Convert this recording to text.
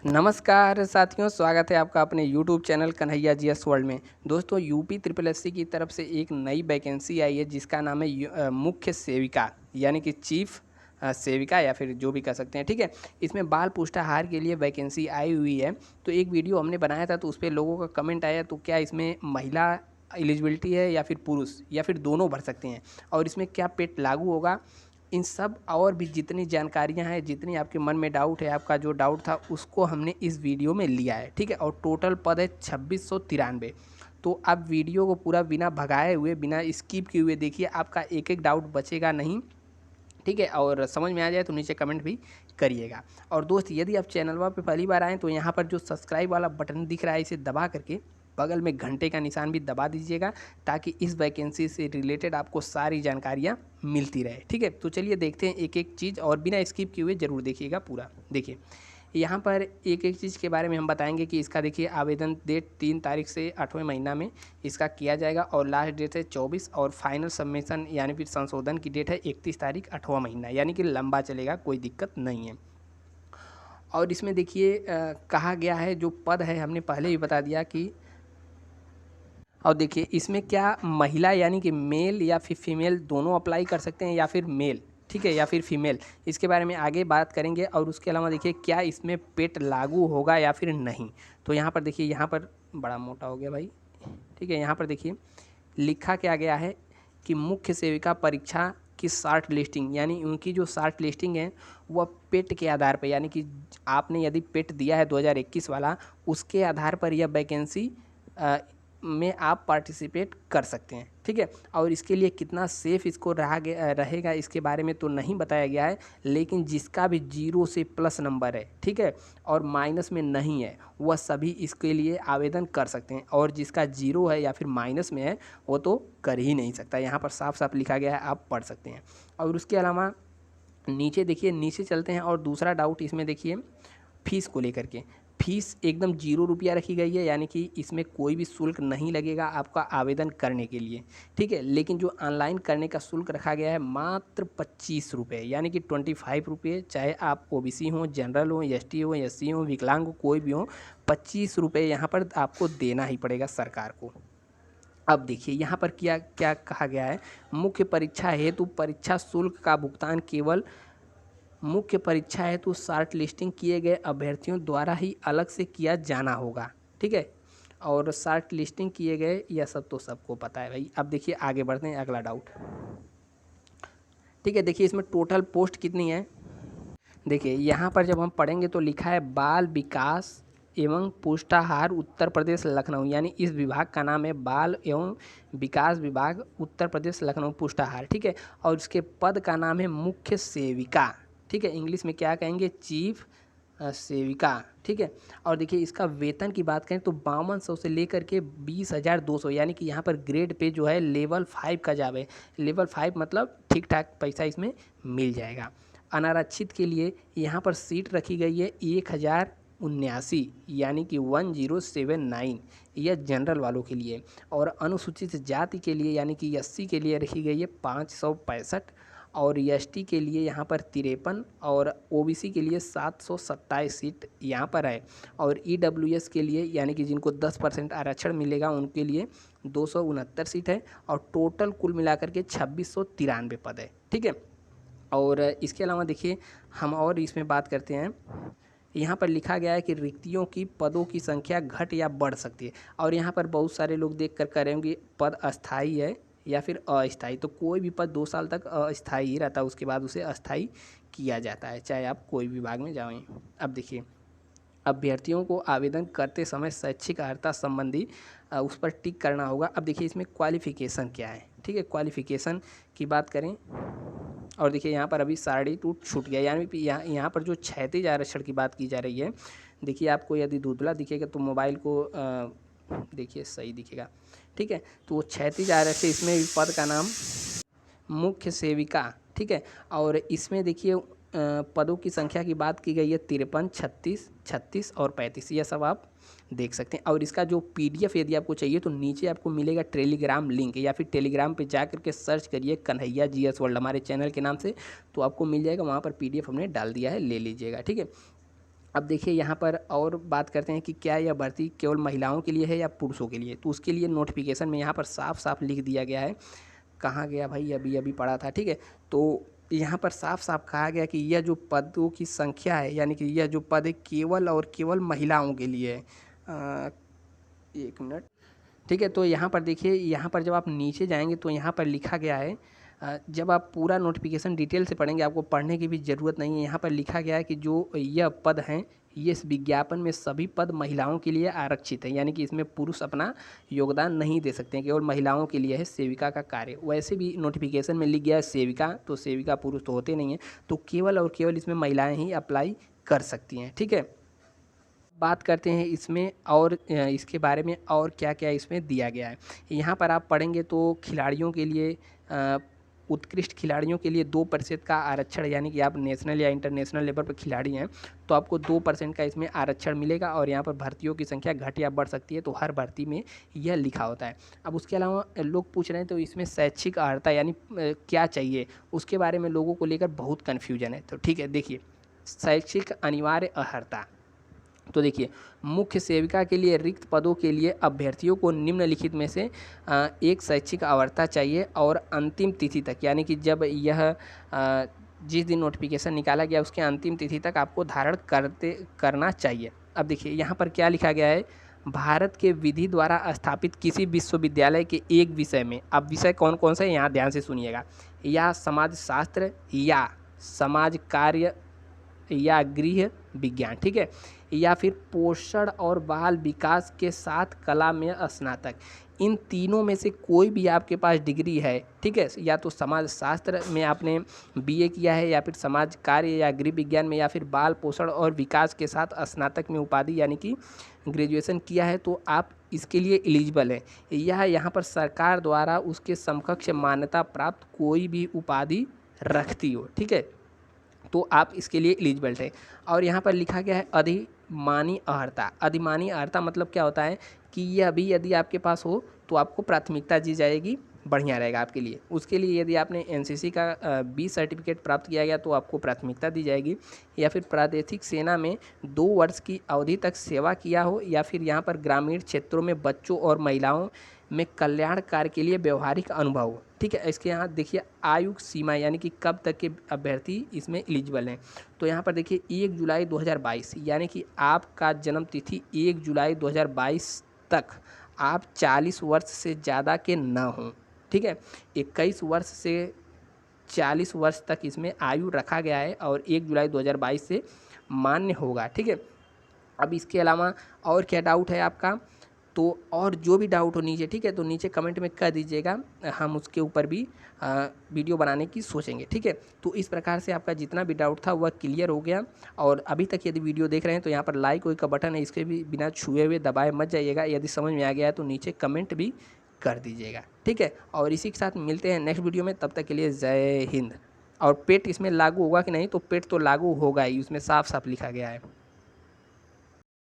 नमस्कार साथियों, स्वागत है आपका अपने YouTube channel Kanhaiya GS world में। दोस्तों, यूपी ट्रिपल एससी की तरफ से एक नई वैकेंसी आई है जिसका नाम है मुख्य सेविका, यानी कि चीफ सेविका या फिर जो भी कह सकते हैं। ठीक है, इसमें बाल पुष्टाहार के लिए वैकेंसी आई हुई है। तो एक वीडियो हमने बनाया था, तो उस पर लोगों का कमेंट आया, तो क्या इसमें महिला एलिजिबिलिटी है या फिर पुरुष या फिर दोनों भर सकते हैं, और इसमें क्या पेट लागू होगा, इन सब और भी जितनी जानकारियां हैं, जितनी आपके मन में डाउट है, आपका जो डाउट था उसको हमने इस वीडियो में लिया है। ठीक है, और टोटल पद है 2693। तो आप वीडियो को पूरा बिना भगाए हुए, बिना स्किप किए हुए देखिए, आपका एक एक डाउट बचेगा नहीं। ठीक है, और समझ में आ जाए तो नीचे कमेंट भी करिएगा। और दोस्त, यदि आप चैनल पर पहली बार आएँ तो यहाँ पर जो सब्सक्राइब वाला बटन दिख रहा है, इसे दबा करके बगल में घंटे का निशान भी दबा दीजिएगा, ताकि इस वैकेंसी से रिलेटेड आपको सारी जानकारियाँ मिलती रहे। ठीक है, तो चलिए देखते हैं एक एक चीज़, और बिना स्किप किए हुए ज़रूर देखिएगा पूरा। देखिए, यहाँ पर एक एक चीज़ के बारे में हम बताएंगे कि इसका देखिए आवेदन डेट 3 तारीख से 8वें महीना में इसका किया जाएगा, और लास्ट डेट है 24, और फाइनल सबमिशन यानी फिर संशोधन की डेट है 31 तारीख 8वां महीना, यानी कि लंबा चलेगा, कोई दिक्कत नहीं है। और इसमें देखिए कहा गया है, जो पद है हमने पहले ही बता दिया कि, और देखिए इसमें क्या महिला यानी कि मेल या फिर फीमेल दोनों अप्लाई कर सकते हैं, या फिर मेल, ठीक है, या फिर फीमेल, इसके बारे में आगे बात करेंगे। और उसके अलावा देखिए क्या इसमें पेट लागू होगा या फिर नहीं। तो यहाँ पर देखिए, यहाँ पर बड़ा मोटा हो गया भाई। ठीक है, यहाँ पर देखिए लिखा क्या गया है कि मुख्य सेविका परीक्षा की शॉर्ट लिस्टिंग, यानी उनकी जो शॉर्ट लिस्टिंग है वह पेट के आधार पर, यानी कि आपने यदि पेट दिया है 2021 वाला, उसके आधार पर यह वैकेंसी में आप पार्टिसिपेट कर सकते हैं। ठीक है, और इसके लिए कितना सेफ इसको रहेगा इसके बारे में तो नहीं बताया गया है, लेकिन जिसका भी 0 से प्लस नंबर है, ठीक है, और माइनस में नहीं है, वह सभी इसके लिए आवेदन कर सकते हैं। और जिसका 0 है या फिर माइनस में है, वो तो कर ही नहीं सकता। यहाँ पर साफ साफ लिखा गया है, आप पढ़ सकते हैं। और उसके अलावा नीचे देखिए, नीचे चलते हैं, और दूसरा डाउट इसमें देखिए फीस को लेकर के। फीस एकदम 0 रुपया रखी गई है, यानी कि इसमें कोई भी शुल्क नहीं लगेगा आपका आवेदन करने के लिए। ठीक है, लेकिन जो ऑनलाइन करने का शुल्क रखा गया है मात्र 25 रुपये, यानी कि 25 रुपये, चाहे आप ओबीसी हों, जनरल हो, एसटी हो, एससी हो, विकलांग हो, कोई भी हो, 25 रुपये यहाँ पर आपको देना ही पड़ेगा सरकार को। अब देखिए यहाँ पर क्या क्या कहा गया है, मुख्य परीक्षा हेतु परीक्षा शुल्क का भुगतान केवल मुख्य परीक्षा हेतु शॉर्ट लिस्टिंग किए गए अभ्यर्थियों द्वारा ही अलग से किया जाना होगा। ठीक है, और शॉर्ट लिस्टिंग किए गए, यह सब तो सबको पता है भाई। अब देखिए आगे बढ़ते हैं, अगला डाउट। ठीक है, देखिए इसमें टोटल पोस्ट कितनी है। देखिए यहाँ पर जब हम पढ़ेंगे तो लिखा है बाल विकास एवं पुष्टाहार उत्तर प्रदेश लखनऊ, यानी इस विभाग का नाम है बाल एवं विकास विभाग उत्तर प्रदेश लखनऊ पुष्टाहार। ठीक है, और इसके पद का नाम है मुख्य सेविका। ठीक है, इंग्लिश में क्या कहेंगे, चीफ सेविका। ठीक है, और देखिए इसका वेतन की बात करें तो 5200 से लेकर के 20,200, यानी कि यहाँ पर ग्रेड पे जो है लेवल 5 का जॉब है। लेवल 5 मतलब ठीक ठाक पैसा इसमें मिल जाएगा। अनारक्षित के लिए यहाँ पर सीट रखी गई है 1079, यानी कि 1079, यह जनरल वालों के लिए। और अनुसूचित जाति के लिए यानी कि एससी के लिए रखी गई है 565, और एसटी के लिए यहाँ पर 53, और ओबीसी के लिए 727 सीट यहाँ पर है। और ईडब्ल्यूएस के लिए, यानी कि जिनको 10% आरक्षण मिलेगा, उनके लिए 269 सीट है। और टोटल कुल मिलाकर के 2693 पद है। ठीक है, और इसके अलावा देखिए हम और इसमें बात करते हैं। यहाँ पर लिखा गया है कि रिक्तियों की पदों की संख्या घट या बढ़ सकती है। और यहाँ पर बहुत सारे लोग देख कर करेंगे पद अस्थाई है या फिर अस्थाई। तो कोई भी पद 2 साल तक अस्थाई ही रहता है, उसके बाद उसे अस्थाई किया जाता है, चाहे आप कोई विभाग में जाएं। अब देखिए, अभ्यर्थियों को आवेदन करते समय शैक्षिक अर्हता संबंधी उस पर टिक करना होगा। अब देखिए इसमें क्वालिफ़िकेशन क्या है। ठीक है, क्वालिफ़िकेशन की बात करें, और देखिए यहाँ पर अभी साड़ी टूट छूट गया, यानी कि यहाँ पर जो क्षैतिज आरक्षण की बात की जा रही है। देखिए आपको यदि धुंधला दिखेगा तो मोबाइल को देखिए सही दिखेगा। ठीक है, तो वो क्षैतिज आरक्षण, इसमें भी पद का नाम मुख्य सेविका। ठीक है, और इसमें देखिए पदों की संख्या की बात की गई है 53, 36, 36 और 35, यह सब आप देख सकते हैं। और इसका जो पीडीएफ यदि आपको चाहिए तो नीचे आपको मिलेगा टेलीग्राम लिंक, या फिर टेलीग्राम पे जा करके सर्च करिए कन्हैया जीएस वर्ल्ड हमारे चैनल के नाम से, तो आपको मिल जाएगा। वहाँ पर पीडीएफ हमने डाल दिया है, ले लीजिएगा। ठीक है, अब देखिए यहाँ पर और बात करते हैं कि क्या यह भर्ती केवल महिलाओं के लिए है या पुरुषों के लिए। तो उसके लिए नोटिफिकेशन में यहाँ पर साफ साफ लिख दिया गया है। कहाँ गया भाई, अभी अभी पढ़ा था, ठीक है। तो यहाँ पर साफ साफ कहा गया कि यह जो पदों की संख्या है, यानी कि यह जो पद है केवल और केवल महिलाओं के लिए है। एक मिनट, ठीक है। तो यहाँ पर देखिए, यहाँ पर जब आप नीचे जाएंगे तो यहाँ पर लिखा गया है, जब आप पूरा नोटिफिकेशन डिटेल से पढ़ेंगे, आपको पढ़ने की भी ज़रूरत नहीं है। यहाँ पर लिखा गया है कि जो यह पद हैं, ये इस विज्ञापन में सभी पद महिलाओं के लिए आरक्षित है, यानी कि इसमें पुरुष अपना योगदान नहीं दे सकते हैं, केवल महिलाओं के लिए है सेविका का कार्य। वैसे भी नोटिफिकेशन में लिख गया है सेविका, तो सेविका पुरुष तो होते नहीं हैं, तो केवल और केवल इसमें महिलाएँ ही अप्लाई कर सकती हैं, ठीक है। बात करते हैं इसमें और इसके बारे में और क्या क्या इसमें दिया गया है। यहाँ पर आप पढ़ेंगे तो खिलाड़ियों के लिए उत्कृष्ट खिलाड़ियों के लिए 2% का आरक्षण, यानी कि आप नेशनल या इंटरनेशनल लेवल पर खिलाड़ी हैं तो आपको 2% का इसमें आरक्षण मिलेगा। और यहाँ पर भर्तियों की संख्या घट या बढ़ सकती है, तो हर भर्ती में यह लिखा होता है। अब उसके अलावा लोग पूछ रहे हैं तो इसमें शैक्षिक अर्हता यानी क्या चाहिए, उसके बारे में लोगों को लेकर बहुत कन्फ्यूजन है। तो ठीक है, देखिए शैक्षिक अनिवार्य अर्हता, तो देखिए मुख्य सेविका के लिए रिक्त पदों के लिए अभ्यर्थियों को निम्नलिखित में से एक शैक्षिक अर्हता चाहिए और अंतिम तिथि तक, यानी कि जब यह जिस दिन नोटिफिकेशन निकाला गया उसके अंतिम तिथि तक आपको धारण करना चाहिए। अब देखिए यहाँ पर क्या लिखा गया है, भारत के विधि द्वारा स्थापित किसी विश्वविद्यालय के एक विषय में, अब विषय कौन कौन सा है यहाँ ध्यान से सुनिएगा, या समाजशास्त्र या समाज कार्य या गृह विज्ञान, ठीक है, या फिर पोषण और बाल विकास के साथ कला में स्नातक, इन तीनों में से कोई भी आपके पास डिग्री है, ठीक है, या तो समाज शास्त्र में आपने बीए किया है, या फिर समाज कार्य या गृह विज्ञान में, या फिर बाल पोषण और विकास के साथ स्नातक में उपाधि यानी कि ग्रेजुएशन किया है, तो आप इसके लिए एलिजिबल हैं। यह यहाँ पर सरकार द्वारा उसके समकक्ष मान्यता प्राप्त कोई भी उपाधि रखती हो, ठीक है, तो आप इसके लिए एलिजिबल थे। और यहाँ पर लिखा गया है अधिमानी अर्हता। अधिमानी अर्हता मतलब क्या होता है कि ये अभी यदि आपके पास हो तो आपको प्राथमिकता दी जाएगी, बढ़िया रहेगा आपके लिए। उसके लिए यदि आपने एनसीसी का 20 सर्टिफिकेट प्राप्त किया गया तो आपको प्राथमिकता दी जाएगी, या फिर प्रादेशिक सेना में 2 वर्ष की अवधि तक सेवा किया हो, या फिर यहाँ पर ग्रामीण क्षेत्रों में बच्चों और महिलाओं में कल्याण कार्य के लिए व्यवहारिक अनुभव हो, ठीक है। इसके यहाँ देखिए आयु सीमा, यानी कि कब तक के अभ्यर्थी इसमें एलिजिबल हैं। तो यहाँ पर देखिए 1 जुलाई 2022, यानी कि आपका जन्म तिथि 1 जुलाई 2022 तक आप 40 वर्ष से ज़्यादा के न हों, ठीक है। 21 वर्ष से 40 वर्ष तक इसमें आयु रखा गया है और 1 जुलाई 2022 से मान्य होगा, ठीक है। अब इसके अलावा और क्या डाउट है आपका, तो और जो भी डाउट हो नीचे, ठीक है, तो नीचे कमेंट में कर दीजिएगा, हम उसके ऊपर भी वीडियो बनाने की सोचेंगे, ठीक है। तो इस प्रकार से आपका जितना भी डाउट था वह क्लियर हो गया। और अभी तक यदि वीडियो देख रहे हैं तो यहाँ पर लाइक कोई का बटन है, इसके भी बिना छुए हुए दबाए मत जाइएगा। यदि समझ में आ गया है तो नीचे कमेंट भी कर दीजिएगा, ठीक है। और इसी के साथ मिलते हैं नेक्स्ट वीडियो में, तब तक के लिए जय हिंद। और पेट इसमें लागू होगा कि नहीं, तो पेट तो लागू होगा ही, उसमें साफ साफ लिखा गया है।